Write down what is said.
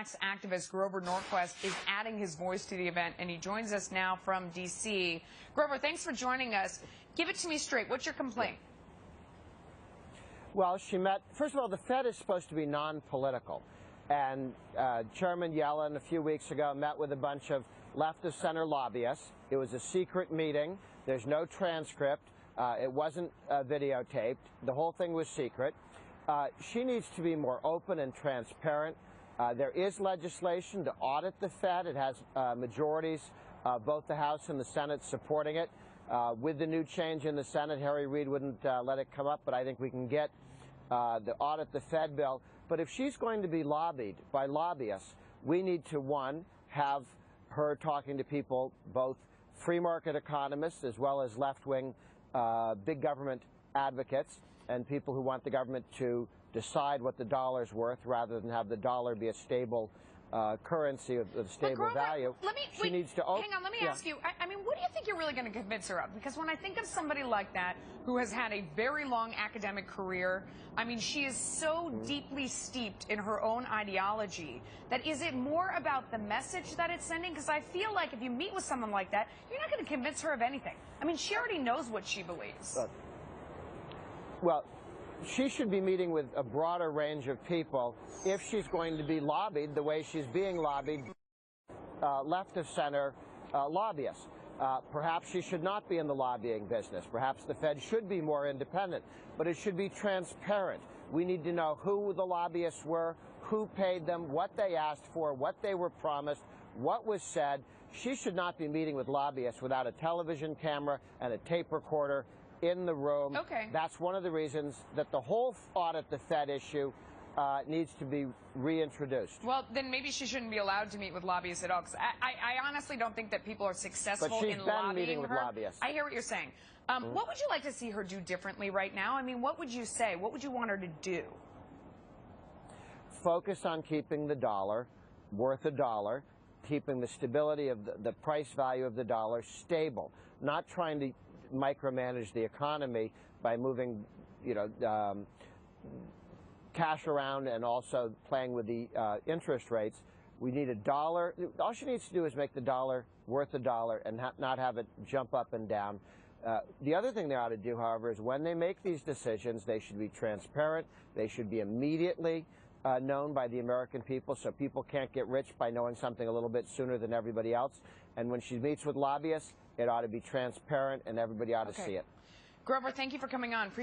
anti-vax activist Grover Norquist is adding his voice to the event, and he joins us now from D.C. Grover, thanks for joining us. Give it to me straight. What's your complaint? Well, she met, first of all, the Fed is supposed to be non-political. And Chairman Yellen, a few weeks ago, met with a bunch of left-of-center lobbyists. It was a secret meeting. There's no transcript. It wasn't videotaped. The whole thing was secret. She needs to be more open and transparent. There is legislation to audit the Fed. It has majorities, both the House and the Senate, supporting it. With the new change in the Senate, Harry Reid wouldn't let it come up, but I think we can get the audit the Fed bill. But if she's going to be lobbied by lobbyists, we need to, one, have her talking to people, both free market economists as well as left-wing big government advocates and people who want the government to decide what the dollar's worth rather than have the dollar be a stable currency of stable Grover, value. She needs to hang on, let me ask you. I mean, what do you think you're really going to convince her of? Because when I think of somebody like that who has had a very long academic career, I mean, she is so deeply steeped in her own ideology that is it more about the message that it's sending? Because I feel like if you meet with someone like that, you're not going to convince her of anything. I mean, she already knows what she believes. Well, she should be meeting with a broader range of people if she's going to be lobbied the way she's being lobbied, left-of-center lobbyists. Perhaps she should not be in the lobbying business. Perhaps the Fed should be more independent, but it should be transparent. We need to know who the lobbyists were, who paid them, what they asked for, what they were promised, what was said. She should not be meeting with lobbyists without a television camera and a tape recorder in the room. Okay. That's one of the reasons that the whole audit the Fed issue needs to be reintroduced. Well, then maybe she shouldn't be allowed to meet with lobbyists at all, because I honestly don't think that people are successful in lobbying her. But she's been meeting with lobbyists. I hear what you're saying. What would you like to see her do differently right now? I mean, what would you say? What would you want her to do? Focus on keeping the dollar worth a dollar, keeping the stability of the price value of the dollar stable, not trying to micromanage the economy by moving, cash around and also playing with the interest rates. We need a dollar. All she needs to do is make the dollar worth a dollar and not have it jump up and down. The other thing they ought to do, however, is when they make these decisions, they should be transparent. They should be immediately known by the American people, so people can't get rich by knowing something a little bit sooner than everybody else. And when she meets with lobbyists, it ought to be transparent and everybody ought to see it. Grover, thank you for coming on. Appreciate